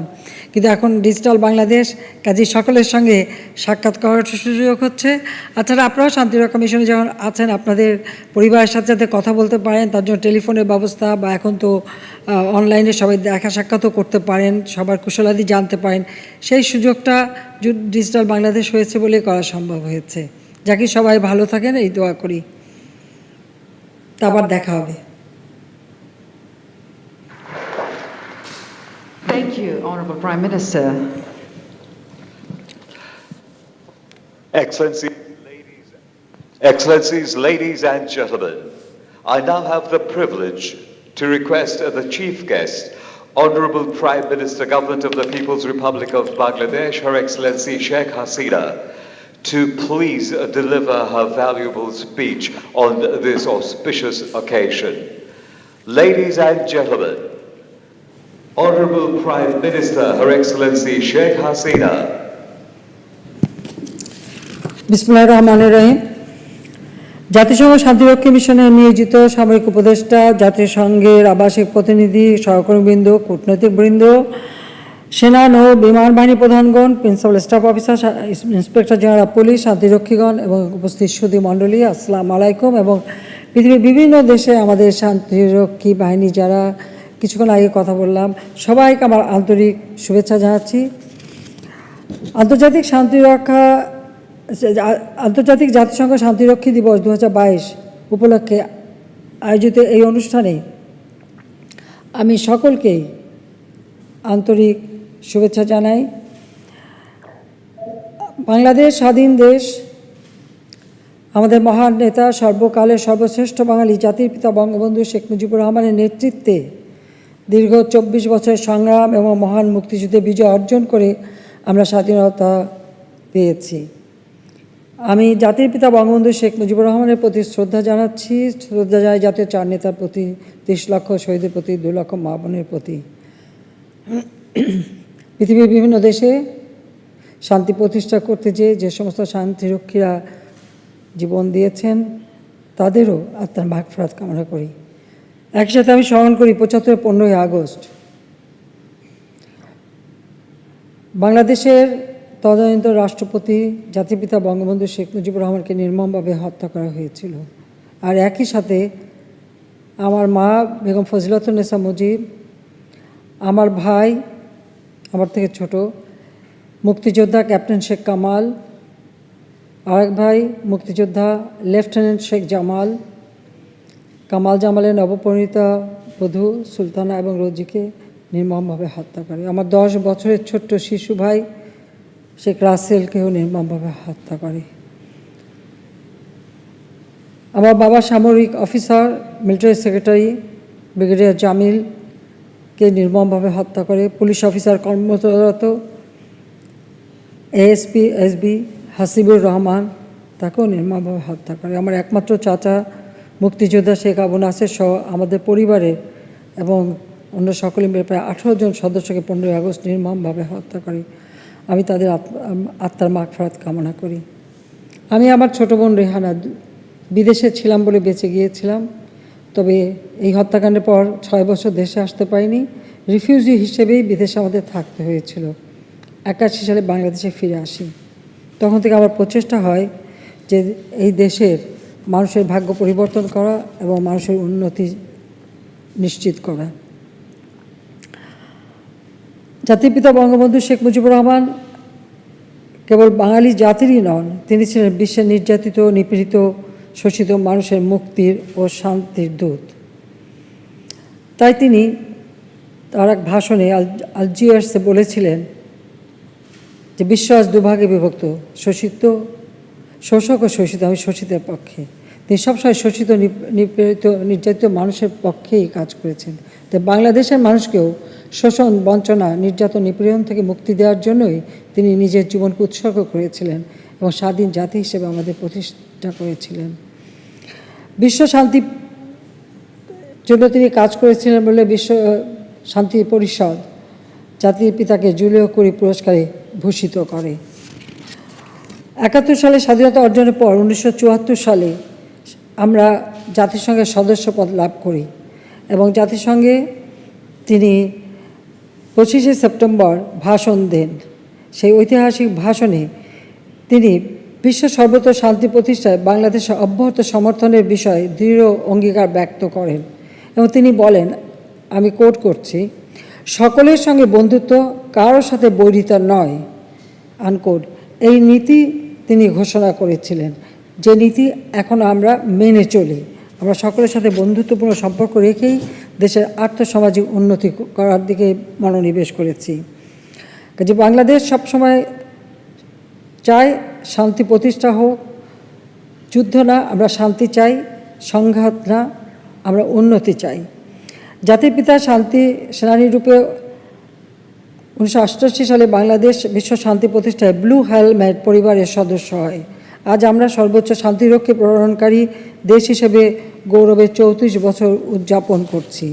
E: কিন্তু এখন ডিজিটাল বাংলাদেশ, কাজে সকলের সঙ্গে সাক্ষাৎ করার সুযোগ হচ্ছে। তাছাড়া আপনারাও শান্তিরক্ষা মিশনে যখন আছেন আপনাদের পরিবারের সাথে সাথে কথা বলতে পারেন, তার জন্য টেলিফোনের ব্যবস্থা বা এখন তো অনলাইনে সবাই দেখা সাক্ষাৎও করতে পারেন, সবার কুশলাদি জানতে পারেন। সেই সুযোগটা ডিজিটাল বাংলাদেশ হয়েছে বলে করা সম্ভব হয়েছে। যাকে সবাই ভালো থাকেন এই দোয়া করি। আবার দেখা হবে।
B: Thank you, Honorable Prime Minister.
C: Excellencies, ladies and gentlemen, I now have the privilege to request the chief guest, Honorable Prime Minister, Government of the People's Republic of Bangladesh, Her Excellency Sheikh Hasina, to please deliver her valuable speech on this auspicious occasion. Ladies and gentlemen, Honorable Prime Minister, Her Excellency Sheikh Hasina.
E: বিসমিল্লাহির রহমানির রহিম। জাতিসংঘ শান্তিরক্ষী মিশনে নিয়োজিত সামরিক উপদেষ্টা, জাতিসংঘের আবাসিক প্রতিনিধি, সহকর্মীবৃন্দ, কূটনৈতিকবৃন্দ, সেনা, নৌ, বিমান বাহিনী প্রধানগণ, principal staff officer, inspector general police, শান্তিরক্ষীগণ এবং উপস্থিত সুধী মণ্ডলী, আসসালামু আলাইকুম। এবং পৃথিবীর বিভিন্ন দেশে আমাদের শান্তিরক্ষী বাহিনী যারা কিছুক্ষণ আগে কথা বললাম, সবাইকে আমার আন্তরিক শুভেচ্ছা জানাচ্ছি। আন্তর্জাতিক জাতিসংঘ শান্তিরক্ষী দিবস 2022 উপলক্ষে আয়োজিত এই অনুষ্ঠানে আমি সকলকেই আন্তরিক শুভেচ্ছা জানাই। বাংলাদেশ স্বাধীন দেশ, আমাদের মহান নেতা, সর্বকালের সর্বশ্রেষ্ঠ বাঙালি জাতির পিতা বঙ্গবন্ধু শেখ মুজিবুর রহমানের নেতৃত্বে দীর্ঘ 24 বছরের সংগ্রাম এবং মহান মুক্তিযুদ্ধে বিজয় অর্জন করে আমরা স্বাধীনতা পেয়েছি। আমি জাতির পিতা বঙ্গবন্ধু শেখ মুজিবুর রহমানের প্রতি শ্রদ্ধা জানাচ্ছি, শ্রদ্ধা জানাই জাতীয় চার নেতার প্রতি, 30 লক্ষ শহীদের প্রতি, 2 লক্ষ মা বোনের প্রতি। পৃথিবীর বিভিন্ন দেশে শান্তি প্রতিষ্ঠা করতে যে সমস্ত শান্তিরক্ষীরা জীবন দিয়েছেন তাদেরও আত্মার মাগফিরাত কামনা করি। একই সাথে আমি স্মরণ করি 75 15ই আগস্ট বাংলাদেশের তদানীন্তন রাষ্ট্রপতি জাতির পিতা বঙ্গবন্ধু শেখ মুজিবুর রহমানকে নির্মমভাবে হত্যা করা হয়েছিল। আর একই সাথে আমার মা বেগম ফজিলাতুন্নেসা মুজিব, আমার ভাই, আমার থেকে ছোট মুক্তিযোদ্ধা ক্যাপ্টেন শেখ কামাল, আরেক ভাই মুক্তিযোদ্ধা লেফটেন্যান্ট শেখ জামাল, কামাল জামালের নবপরিণীতা বধূ সুলতানা এবং রোজিকে নির্মমভাবে হত্যা করে। আমার 10 বছরের ছোট্ট শিশু ভাই শেখ রাসেলকেও নির্মমভাবে হত্যা করে। আমার বাবা সামরিক অফিসার মিলিটারি সেক্রেটারি ব্রিগেডিয়ার জামিলকে নির্মমভাবে হত্যা করে। পুলিশ অফিসার কর্মরত এএসপি এসবি হাসিবুর রহমান তাকেও নির্মমভাবে হত্যা করে। আমার একমাত্র চাচা মুক্তিযোদ্ধা শেখ আবু নাসের সহ আমাদের পরিবারের এবং অন্য সকলে মিলে প্রায় 18 জন সদস্যকে 15ই আগস্ট নির্মমভাবে হত্যা করে। আমি তাদের আত্মার মাগফিরাত কামনা করি। আমি আমার ছোট বোন রেহানা বিদেশে ছিলাম বলে বেঁচে গিয়েছিলাম, তবে এই হত্যাকাণ্ডের পর 6 বছর দেশে আসতে পারিনি। রিফিউজি হিসেবেই বিদেশে আমাদের থাকতে হয়েছিল। 81 সালে বাংলাদেশে ফিরে আসি। তখন থেকে আমার প্রচেষ্টা হয় যে এই দেশের মানুষের ভাগ্য পরিবর্তন করা এবং মানুষের উন্নতি নিশ্চিত করা। জাতির পিতা বঙ্গবন্ধু শেখ মুজিবুর রহমান কেবল বাঙালি জাতিরই নন, তিনি ছিলেন বিশ্বের নির্যাতিত, নিপীড়িত, শোষিত মানুষের মুক্তির ও শান্তির দূত। তাই তিনি তার এক ভাষণে আলজিয়ার্সে বলেছিলেন যে বিশ্ব আজ দুভাগে বিভক্ত, শোষক ও শোষিত। আমি শোষিতের পক্ষে। তিনি সবসময় শোষিত, নিপীড়িত, নির্যাতিত মানুষের পক্ষেই কাজ করেছেন। তাই বাংলাদেশের মানুষকেও শোষণ, বঞ্চনা, নির্যাতন, নিপীড়ন থেকে মুক্তি দেওয়ার জন্যই তিনি নিজের জীবনকে উৎসর্গ করেছিলেন এবং স্বাধীন জাতি হিসেবে আমাদের প্রতিষ্ঠা করেছিলেন। বিশ্ব শান্তির জন্য তিনি কাজ করেছিলেন বলে বিশ্ব শান্তি পরিষদ জাতির পিতাকে জুলিও কুরি পুরস্কারে ভূষিত করে। 71 সালে স্বাধীনতা অর্জনের পর 1974 সালে আমরা জাতিসংঘের সদস্যপদ লাভ করি এবং জাতিসংঘে তিনি 25শে সেপ্টেম্বর ভাষণ দেন। সেই ঐতিহাসিক ভাষণে তিনি বিশ্ব সর্বত্র শান্তি প্রতিষ্ঠায় বাংলাদেশের অব্যাহত সমর্থনের বিষয়ে দৃঢ় অঙ্গীকার ব্যক্ত করেন এবং তিনি বলেন, আমি কোট করছি, সকলের সঙ্গে বন্ধুত্ব, কারোর সাথে বৈরিতা নয়, আনকোট। এই নীতি তিনি ঘোষণা করেছিলেন, যে নীতি এখন আমরা মেনে চলি। আমরা সকলের সাথে বন্ধুত্বপূর্ণ সম্পর্ক রেখেই দেশের আর্থসামাজিক উন্নতি করার দিকে মনোনিবেশ করেছি। কাজে বাংলাদেশ সবসময় চায় শান্তি প্রতিষ্ঠা হোক, যুদ্ধ না, আমরা শান্তি চাই, সংঘাত না, আমরা উন্নতি চাই। জাতির পিতা শান্তি সেনানী রূপে 1988 সালে বাংলাদেশ বিশ্ব শান্তি প্রতিষ্ঠায় ব্লু হেলমেট পরিবারের সদস্য হয়। আজ আমরা সর্বোচ্চ শান্তিরক্ষী প্রণয়নকারী দেশ হিসেবে গৌরবের 34 বছর উদযাপন করছি।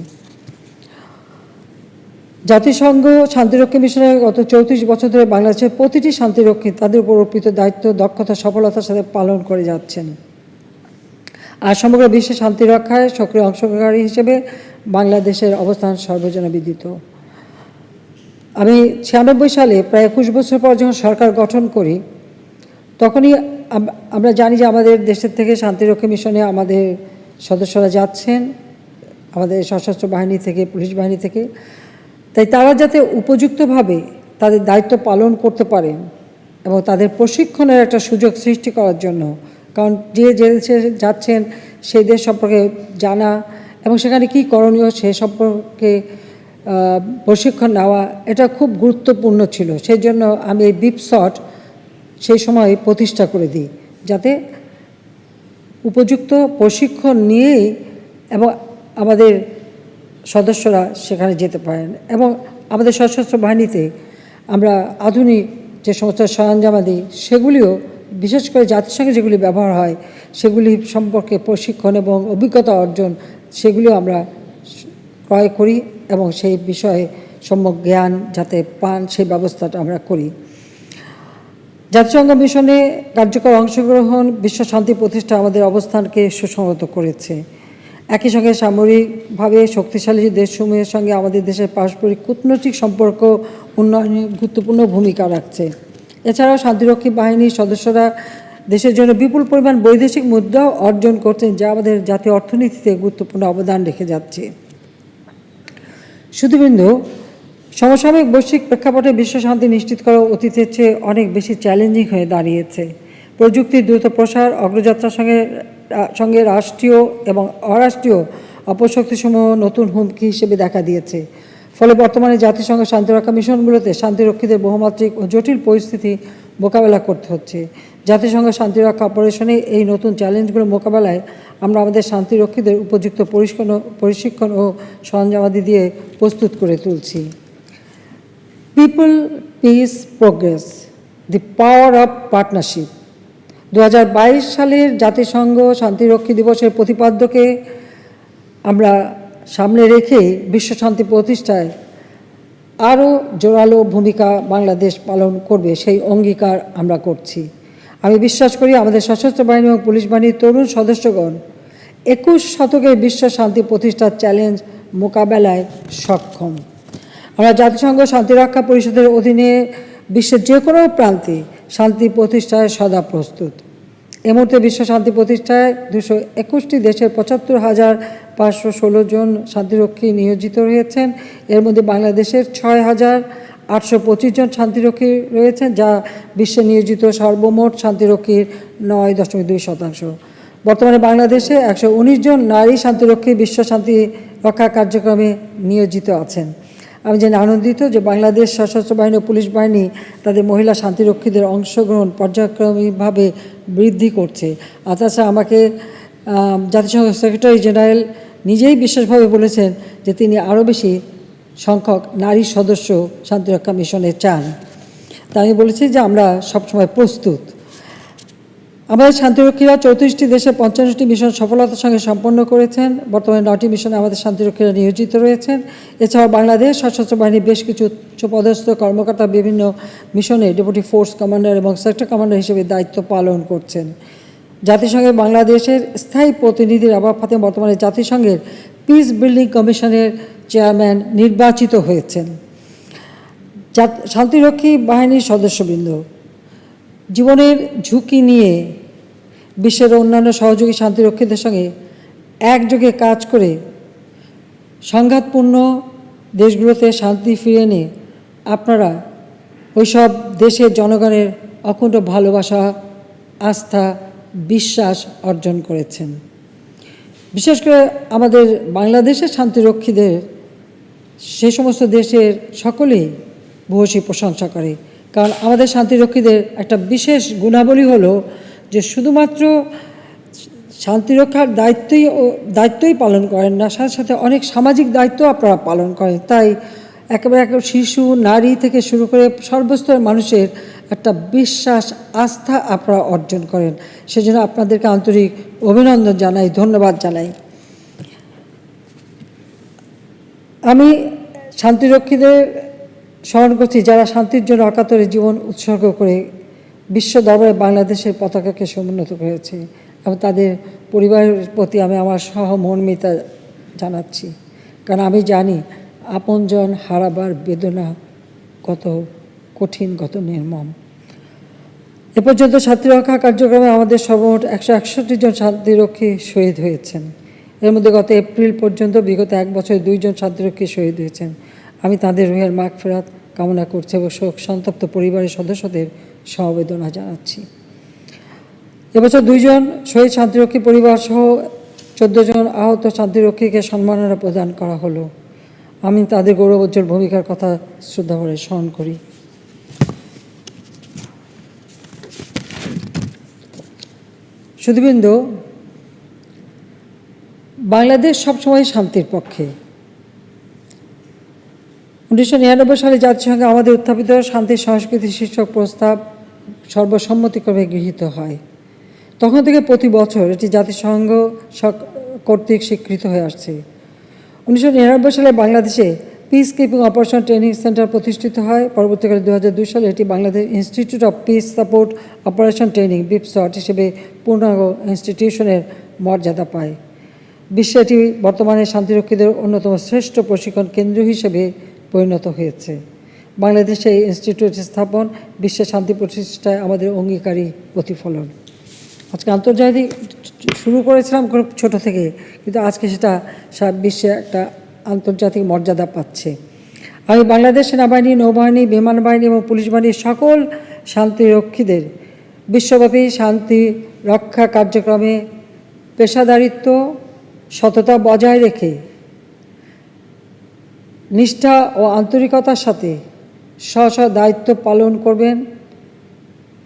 E: জাতিসংঘ শান্তিরক্ষী মিশনে গত 34 বছর ধরে বাংলাদেশের প্রতিটি শান্তিরক্ষী তাদের উপর অর্পিত দায়িত্ব দক্ষতা, সফলতার সাথে পালন করে যাচ্ছেন। আর সমগ্র বিশ্বে শান্তি রক্ষায় সক্রিয় অংশগ্রহণকারী হিসেবে বাংলাদেশের অবস্থান সর্বজনবিদিত। আমি 96 সালে প্রায় 21 বছর পর যখন সরকার গঠন করি, তখনই আমরা জানি যে আমাদের দেশের থেকে শান্তিরক্ষী মিশনে আমাদের সদস্যরা যাচ্ছেন, আমাদের সশস্ত্র বাহিনী থেকে, পুলিশ বাহিনী থেকে। তাই তারা যাতে উপযুক্তভাবে তাদের দায়িত্ব পালন করতে পারেন এবং তাদের প্রশিক্ষণের একটা সুযোগ সৃষ্টি করার জন্য, কারণ যে দেশে যাচ্ছেন সেই দেশ সম্পর্কে জানা এবং সেখানে কী করণীয় সে সম্পর্কে প্রশিক্ষণ নেওয়া, এটা খুব গুরুত্বপূর্ণ ছিল। সেই জন্য আমি এই বিপসট সেই সময় প্রতিষ্ঠা করে দিই, যাতে উপযুক্ত প্রশিক্ষণ নিয়েই এবং আমাদের সদস্যরা সেখানে যেতে পারেন। এবং আমাদের সশস্ত্র বাহিনীতে আমরা আধুনিক যে সমস্ত সরঞ্জামাদি সেগুলিও বিশেষ করে জাতিসংঘে যেগুলি ব্যবহার হয় সেগুলি সম্পর্কে প্রশিক্ষণ এবং অভিজ্ঞতা অর্জন সেগুলিও আমরা ক্রয় করি এবং সেই বিষয়ে সম্যক জ্ঞান যাতে পান সেই ব্যবস্থাটা আমরা করি। জাতিসংঘ মিশনে কার্যকর অংশগ্রহণ বিশ্ব শান্তি প্রতিষ্ঠা আমাদের অবস্থানকে সুসংহত করেছে। একই সঙ্গে সামরিকভাবে শক্তিশালী দেশসমূহের সঙ্গে আমাদের দেশের পারস্পরিক কূটনৈতিক সম্পর্ক উন্নয়নে গুরুত্বপূর্ণ ভূমিকা রাখছে। এছাড়াও শান্তিরক্ষী বাহিনীর সদস্যরা দেশের জন্য বিপুল পরিমাণ বৈদেশিক মুদ্রাও অর্জন করছেন, যা আমাদের জাতীয় অর্থনীতিতে গুরুত্বপূর্ণ অবদান রেখে যাচ্ছে। শুধুবিন্দু সমসাময়িক বৈশ্বিক প্রেক্ষাপটে বিশ্ব শান্তি নিশ্চিত করা অতীতের চেয়ে অনেক বেশি চ্যালেঞ্জিং হয়ে দাঁড়িয়েছে। প্রযুক্তির দ্রুত প্রসার অগ্রযাত্রার সঙ্গে রাষ্ট্রীয় এবং অরাষ্ট্রীয় অপশক্তিসমূহ নতুন হুমকি হিসেবে দেখা দিয়েছে। ফলে বর্তমানে জাতিসংঘ শান্তিরক্ষা মিশনগুলোতে শান্তিরক্ষীদের বহুমাত্রিক ও জটিল পরিস্থিতি মোকাবেলা করতে হচ্ছে। জাতিসংঘ শান্তিরক্ষা অপারেশনে এই নতুন চ্যালেঞ্জগুলো মোকাবেলায় আমরা আমাদের শান্তিরক্ষীদের উপযুক্ত প্রশিক্ষণ ও সরঞ্জামাদি দিয়ে প্রস্তুত করে তুলছি। People, piece, progress, the power of partnership 2022 সালের জাতিসংঘ শান্তিরক্ষী দিবসের প্রতিপাদ্যকে আমরা সামনে রেখে বিশ্ব শান্তি প্রতিষ্ঠায় আরও জোরালো ভূমিকা বাংলাদেশ পালন করবে সেই অঙ্গীকার আমরা করছি। আমি বিশ্বাস করি আমাদের সশস্ত্র বাহিনী এবং পুলিশ বাহিনীর তরুণ সদস্যগণ 21 শতকের বিশ্ব শান্তি প্রতিষ্ঠার চ্যালেঞ্জ মোকাবেলায় সক্ষম। আমরা জাতিসংঘ শান্তিরক্ষা পরিষদের অধীনে বিশ্বের যে কোনো প্রান্তে শান্তি প্রতিষ্ঠায় সদা প্রস্তুত। এ মুহূর্তে বিশ্ব শান্তি প্রতিষ্ঠায় 221টি দেশের 75,516 জন শান্তিরক্ষী নিয়োজিত রয়েছেন। এর মধ্যে বাংলাদেশের 6,825 জন শান্তিরক্ষী রয়েছেন, যা বিশ্বে নিয়োজিত সর্বমোট শান্তিরক্ষীর 9.2%। বর্তমানে বাংলাদেশে 119 জন নারী শান্তিরক্ষী বিশ্ব শান্তি রক্ষা কার্যক্রমে নিয়োজিত আছেন। আমি জেনে আনন্দিত যে বাংলাদেশ সশস্ত্র বাহিনী ও পুলিশ বাহিনী তাদের মহিলা শান্তিরক্ষীদের অংশগ্রহণ পর্যায়ক্রমিকভাবে বৃদ্ধি করছে। আর তাছাড়া আমাকে জাতিসংঘ সেক্রেটারি জেনারেল নিজেই বিশেষভাবে বলেছেন যে তিনি আরও বেশি সংখ্যক নারী সদস্য শান্তিরক্ষা মিশনে চান। তা আমি বলেছি যে আমরা সবসময় প্রস্তুত। আমাদের শান্তিরক্ষীরা 34টি দেশে 55টি মিশন সফলতার সঙ্গে সম্পন্ন করেছেন। বর্তমানে 9টি মিশনে আমাদের শান্তিরক্ষীরা নিয়োজিত রয়েছেন। এছাড়াও বাংলাদেশ সশস্ত্র বাহিনীর বেশ কিছু উচ্চপদস্থ কর্মকর্তা বিভিন্ন মিশনে ডেপুটি ফোর্স কমান্ডার এবং সেক্টর কমান্ডার হিসেবে দায়িত্ব পালন করছেন। জাতিসংঘে বাংলাদেশের স্থায়ী প্রতিনিধি রাবাব ফাতেমা বর্তমানে জাতিসংঘের পিস বিল্ডিং কমিশনের চেয়ারম্যান নির্বাচিত হয়েছেন। শান্তিরক্ষী বাহিনীর সদস্যবৃন্দ জীবনের ঝুঁকি নিয়ে বিশ্বের অন্যান্য সহযোগী শান্তিরক্ষীদের সঙ্গে একযোগে কাজ করে সংঘাতপূর্ণ দেশগুলোতে শান্তি ফিরিয়ে এনে আপনারা ওইসব দেশের জনগণের অকুণ্ঠ ভালোবাসা, আস্থা, বিশ্বাস অর্জন করেছেন। বিশেষ করে আমাদের বাংলাদেশের শান্তিরক্ষীদের সে সমস্ত দেশের সকলেই ভূয়সী প্রশংসা করে। কারণ আমাদের শান্তিরক্ষীদের একটা বিশেষ গুণাবলী হলো যে শুধুমাত্র শান্তিরক্ষার দায়িত্বই পালন করেন না, সাথে সাথে অনেক সামাজিক দায়িত্ব আপনারা পালন করেন। তাই একেবারে শিশু, নারী থেকে শুরু করে সর্বস্তরের মানুষের একটা বিশ্বাস, আস্থা আপনারা অর্জন করেন। সেজন্য আপনাদেরকে আন্তরিক অভিনন্দন জানাই, ধন্যবাদ জানাই। আমি শান্তিরক্ষীদের স্মরণ করছি যারা শান্তির জন্য অকাতরে জীবন উৎসর্গ করে বিশ্ব দরবারে বাংলাদেশের পতাকাকে সমুন্নত করেছে, এবং তাদের পরিবারের প্রতি আমি আমার সহমর্মিতা জানাচ্ছি। কারণ আমি জানি আপনজন হারাবার বেদনা কত কঠিন, কত নির্মম। এ পর্যন্ত শান্তিরক্ষা কার্যক্রমে আমাদের সর্বমোট 161 জন শান্তিরক্ষী শহীদ হয়েছেন। এর মধ্যে গত এপ্রিল পর্যন্ত বিগত 1 বছরে 2 জন শান্তিরক্ষী শহীদ হয়েছেন। আমি তাদের রুহের মাগফিরাত কামনা করছি এবং শোক সন্তপ্ত পরিবারের সদস্যদের সমবেদনা জানাচ্ছি। এবছর 2 জন শহীদ শান্তিরক্ষী পরিবার সহ 14 জন আহত শান্তিরক্ষীকে সম্মাননা প্রদান করা হলো। আমি তাদের গৌরবোজ্জ্বল ভূমিকার কথা শ্রদ্ধা করে স্মরণ করি। শুধুবৃন্দ, বাংলাদেশ সবসময় শান্তির পক্ষে। 1999 সালে জাতিসংঘে আমাদের উত্থাপিত শান্তি সংস্কৃতি শীর্ষক প্রস্তাব সর্বসম্মতিক্রমে গৃহীত হয়। তখন থেকে প্রতি বছর এটি জাতিসংঘ কর্তৃক স্বীকৃত হয়ে আসছে। 1999 সালে বাংলাদেশে peace keeping operation training centre প্রতিষ্ঠিত হয়। পরবর্তীকালে 2002 সালে এটি Bangladesh institute of peace support operation training BIPSOT হিসেবে পূর্ণাঙ্গ ইনস্টিটিউশনের মর্যাদা পায়। বিশ্বে এটি বর্তমানে শান্তিরক্ষীদের অন্যতম শ্রেষ্ঠ প্রশিক্ষণ কেন্দ্র হিসেবে পরিণত হয়েছে। বাংলাদেশে এই ইনস্টিটিউট স্থাপন বিশ্বের শান্তি প্রতিষ্ঠায় আমাদের অঙ্গীকারী প্রতিফলন। আজকে আন্তর্জাতিক শুরু করেছিলাম খুব ছোট থেকে, কিন্তু আজকে সেটা সারা বিশ্বে একটা আন্তর্জাতিক মর্যাদা পাচ্ছে। আমি বাংলাদেশ সেনাবাহিনী, নৌবাহিনী, বিমান বাহিনী এবং পুলিশ বাহিনীর সকল শান্তিরক্ষীদের বিশ্বব্যাপী শান্তি রক্ষা কার্যক্রমে পেশাদারিত্ব, সততা বজায় রেখে নিষ্ঠা ও আন্তরিকতার সাথে স্ব দায়িত্ব পালন করবেন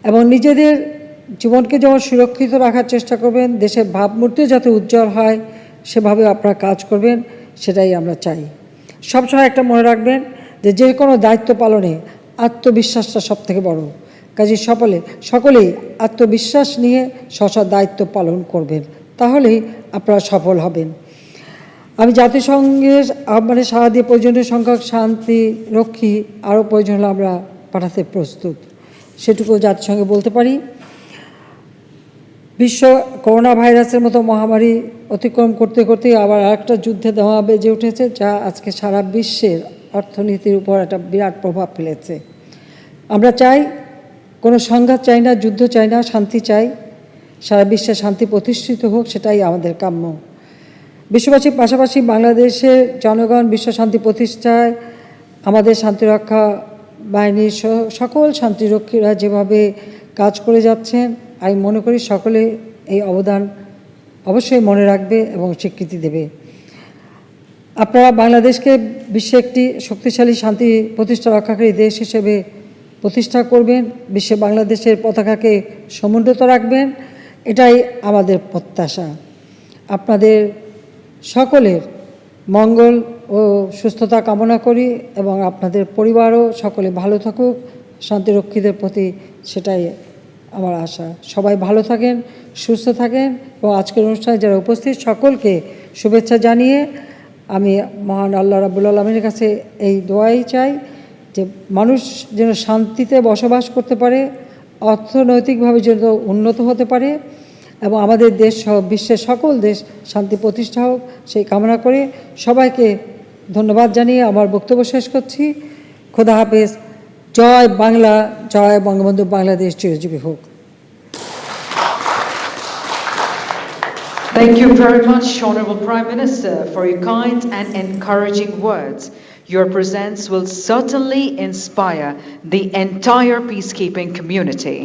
E: এবং নিজেদের জীবনকে যেমন সুরক্ষিত রাখার চেষ্টা করবেন, দেশের ভাবমূর্তি যাতে উজ্জ্বল হয় সেভাবে আপনারা কাজ করবেন, সেটাই আমরা চাই। সবসময় একটা মনে রাখবেন যে কোনো দায়িত্ব পালনে আত্মবিশ্বাসটা সবথেকে বড়। কাজে সকলেই আত্মবিশ্বাস নিয়ে দায়িত্ব পালন করবেন, তাহলেই আপনারা সফল হবেন। আমি জাতিসংঘের আহ্বানে সাড়া দিয়ে প্রয়োজনীয় সংখ্যক শান্তিরক্ষী আরও প্রয়োজন হলে আমরা পাঠাতে প্রস্তুত, সেটুকু জাতিসংঘে বলতে পারি। বিশ্ব করোনা ভাইরাসের মতো মহামারী অতিক্রম করতে করতে আবার আরেকটা যুদ্ধে দেওয়া বেজে উঠেছে, যা আজকে সারা বিশ্বের অর্থনীতির উপর একটা বিরাট প্রভাব ফেলেছে। আমরা চাই কোনো সংঘাত চাই না, যুদ্ধ চাই না, শান্তি চাই। সারা বিশ্বে শান্তি প্রতিষ্ঠিত হোক, সেটাই আমাদের কাম্য। বিশ্ববাসীর পাশাপাশি বাংলাদেশের জনগণ বিশ্ব শান্তি প্রতিষ্ঠায় আমাদের শান্তিরক্ষা বাহিনীর সকল শান্তিরক্ষীরা যেভাবে কাজ করে যাচ্ছেন, আমি মনে করি সকলে এই অবদান অবশ্যই মনে রাখবে এবং স্বীকৃতি দেবে। আপনারা বাংলাদেশকে বিশ্বে একটি শক্তিশালী শান্তি প্রতিষ্ঠা রক্ষাকারী দেশ হিসেবে প্রতিষ্ঠা করবেন, বিশ্বে বাংলাদেশের পতাকাকে সমুন্নত রাখবেন, এটাই আমাদের প্রত্যাশা। আপনাদের সকলের মঙ্গল ও সুস্থতা কামনা করি এবং আপনাদের পরিবারও সকলে ভালো থাকুক, শান্তিরক্ষীদের প্রতি সেটাই আমার আশা। সবাই ভালো থাকেন, সুস্থ থাকেন এবং আজকের অনুষ্ঠানে যারা উপস্থিত সকলকে শুভেচ্ছা জানিয়ে আমি মহান আল্লাহ রাব্বুল আলামিনের কাছে এই দোয়াই চাই যে মানুষ যেন শান্তিতে বসবাস করতে পারে, অর্থনৈতিকভাবে যেন উন্নত হতে পারে এবং আমাদের দেশ সহ বিশ্বের সকল দেশ শান্তি প্রতিষ্ঠা হোক, সেই কামনা করে সবাইকে ধন্যবাদ জানিয়ে আমার বক্তব্য শেষ করছি। খোদা হাফেজ। জয় বাংলা, জয় বঙ্গবন্ধু, বাংলাদেশ চিরজীবী হোক।
B: Thank you very much, Honorable Prime Minister, for your kind and encouraging words. Your presence will certainly inspire the entire peacekeeping community.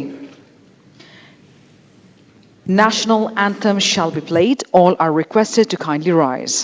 B: National anthem shall be played. All are requested to kindly rise.